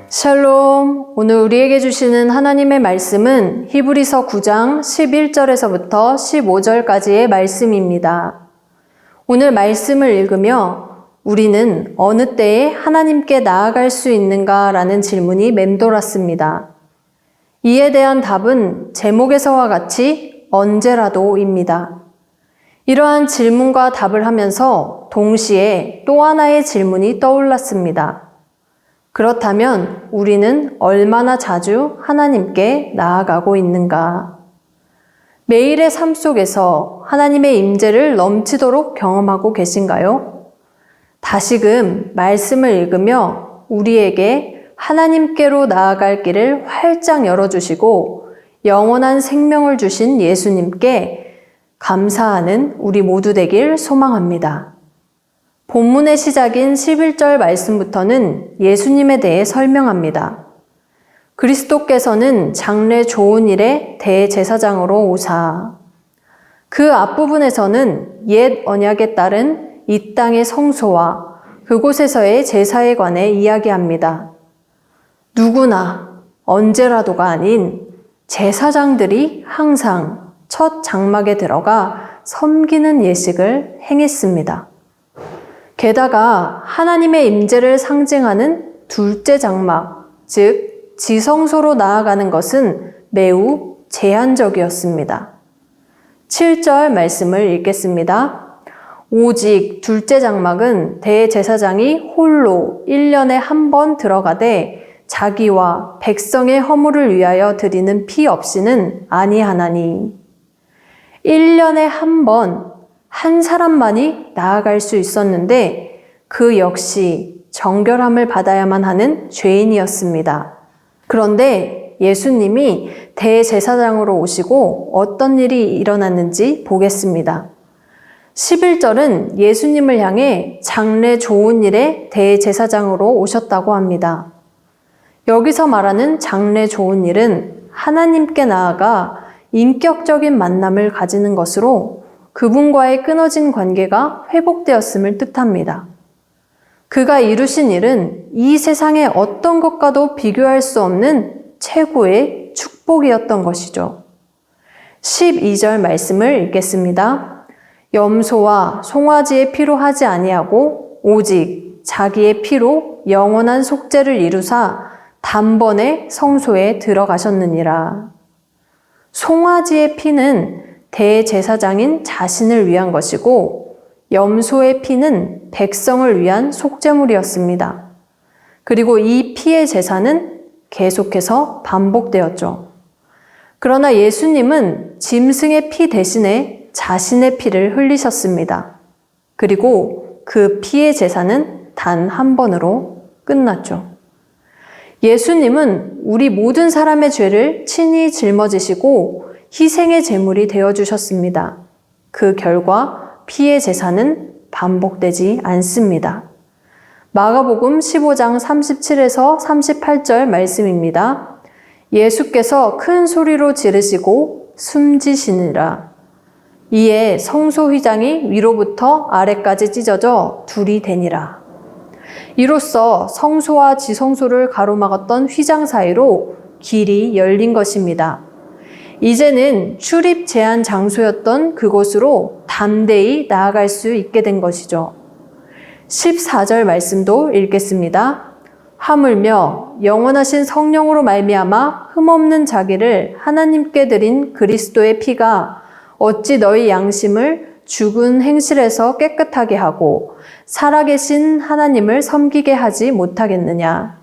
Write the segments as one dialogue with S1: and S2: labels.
S1: 샬롬. 오늘 우리에게 주시는 하나님의 말씀은 히브리서 9장 11절에서부터 15절까지의 말씀입니다. 오늘 말씀을 읽으며 우리는 어느 때에 하나님께 나아갈 수 있는가라는 질문이 맴돌았습니다. 이에 대한 답은 제목에서와 같이 언제라도입니다. 이러한 질문과 답을 하면서 동시에 또 하나의 질문이 떠올랐습니다. 그렇다면 우리는 얼마나 자주 하나님께 나아가고 있는가? 매일의 삶 속에서 하나님의 임재를 넘치도록 경험하고 계신가요? 다시금 말씀을 읽으며 우리에게 하나님께로 나아갈 길을 활짝 열어주시고 영원한 생명을 주신 예수님께 감사하는 우리 모두 되길 소망합니다. 본문의 시작인 11절 말씀부터는 예수님에 대해 설명합니다. 그리스도께서는 장래 좋은 일의 대제사장으로 오사. 그 앞부분에서는 옛 언약에 따른 이 땅의 성소와 그곳에서의 제사에 관해 이야기합니다. 누구나 언제라도가 아닌 제사장들이 항상 첫 장막에 들어가 섬기는 예식을 행했습니다. 게다가 하나님의 임재를 상징하는 둘째 장막, 즉 지성소로 나아가는 것은 매우 제한적이었습니다. 7절 말씀을 읽겠습니다. 오직 둘째 장막은 대제사장이 홀로 1년에 한 번 들어가되 자기와 백성의 허물을 위하여 드리는 피 없이는 아니하나니. 1년에 한 번 한 사람만이 나아갈 수 있었는데 그 역시 정결함을 받아야만 하는 죄인이었습니다. 그런데 예수님이 대제사장으로 오시고 어떤 일이 일어났는지 보겠습니다. 11절은 예수님을 향해 장래 좋은 일의 대제사장으로 오셨다고 합니다. 여기서 말하는 장래 좋은 일은 하나님께 나아가 인격적인 만남을 가지는 것으로 그분과의 끊어진 관계가 회복되었음을 뜻합니다. 그가 이루신 일은 이 세상의 어떤 것과도 비교할 수 없는 최고의 축복이었던 것이죠. 12절 말씀을 읽겠습니다. 염소와 송아지의 피로 하지 아니하고 오직 자기의 피로 영원한 속죄를 이루사 단번에 성소에 들어가셨느니라. 송아지의 피는 대제사장인 자신을 위한 것이고 염소의 피는 백성을 위한 속죄물이었습니다. 그리고 이 피의 제사는 계속해서 반복되었죠. 그러나 예수님은 짐승의 피 대신에 자신의 피를 흘리셨습니다. 그리고 그 피의 제사는 단 한 번으로 끝났죠. 예수님은 우리 모든 사람의 죄를 친히 짊어지시고 희생의 제물이 되어주셨습니다. 그 결과 피의 제사는 반복되지 않습니다. 마가복음 15장 37에서 38절 말씀입니다. 예수께서 큰 소리로 지르시고 숨지시니라. 이에 성소 휘장이 위로부터 아래까지 찢어져 둘이 되니라. 이로써 성소와 지성소를 가로막았던 휘장 사이로 길이 열린 것입니다. 이제는 출입 제한 장소였던 그곳으로 담대히 나아갈 수 있게 된 것이죠. 14절 말씀도 읽겠습니다. 하물며 영원하신 성령으로 말미암아 흠없는 자기를 하나님께 드린 그리스도의 피가 어찌 너희 양심을 죽은 행실에서 깨끗하게 하고 살아계신 하나님을 섬기게 하지 못하겠느냐.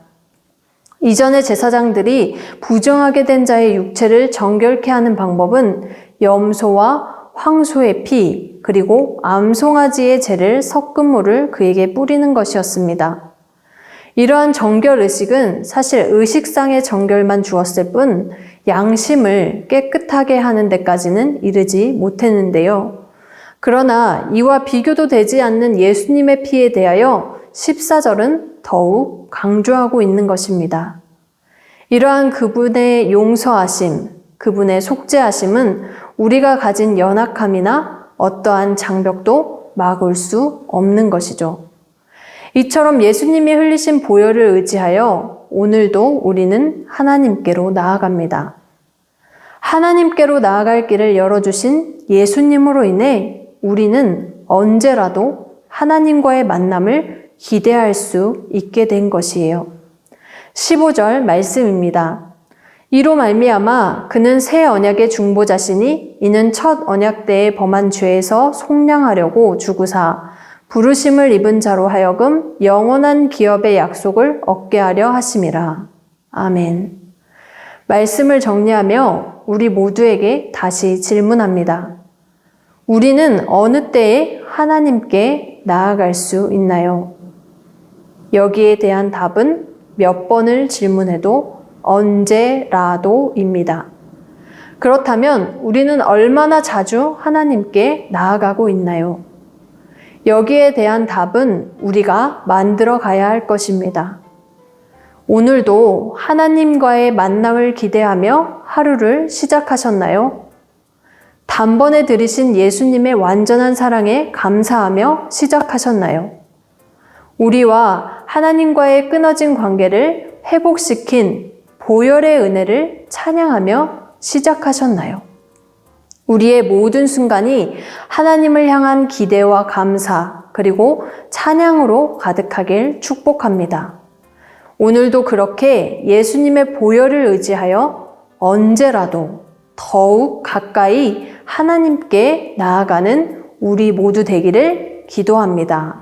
S1: 이전의 제사장들이 부정하게 된 자의 육체를 정결케 하는 방법은 염소와 황소의 피, 그리고 암송아지의 재를 섞은 물을 그에게 뿌리는 것이었습니다. 이러한 정결 의식은 사실 의식상의 정결만 주었을 뿐 양심을 깨끗하게 하는 데까지는 이르지 못했는데요. 그러나 이와 비교도 되지 않는 예수님의 피에 대하여 14절은 더욱 강조하고 있는 것입니다. 이러한 그분의 용서하심, 그분의 속죄하심은 우리가 가진 연약함이나 어떠한 장벽도 막을 수 없는 것이죠. 이처럼 예수님이 흘리신 보혈을 의지하여 오늘도 우리는 하나님께로 나아갑니다. 하나님께로 나아갈 길을 열어주신 예수님으로 인해 우리는 언제라도 하나님과의 만남을 기대할 수 있게 된 것이에요. 15절 말씀입니다. 이로 말미암아 그는 새 언약의 중보자시니 이는 첫 언약 때에 범한 죄에서 속량하려고 주구사 부르심을 입은 자로 하여금 영원한 기업의 약속을 얻게 하려 하심이라. 아멘. 말씀을 정리하며 우리 모두에게 다시 질문합니다. 우리는 어느 때에 하나님께 나아갈 수 있나요? 여기에 대한 답은 몇 번을 질문해도 언제라도입니다. 그렇다면 우리는 얼마나 자주 하나님께 나아가고 있나요? 여기에 대한 답은 우리가 만들어 가야 할 것입니다. 오늘도 하나님과의 만남을 기대하며 하루를 시작하셨나요? 단번에 들으신 예수님의 완전한 사랑에 감사하며 시작하셨나요? 우리와 하나님과의 끊어진 관계를 회복시킨 보혈의 은혜를 찬양하며 시작하셨나요? 우리의 모든 순간이 하나님을 향한 기대와 감사 그리고 찬양으로 가득하길 축복합니다. 오늘도 그렇게 예수님의 보혈을 의지하여 언제라도 더욱 가까이 하나님께 나아가는 우리 모두 되기를 기도합니다.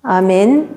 S1: 아멘.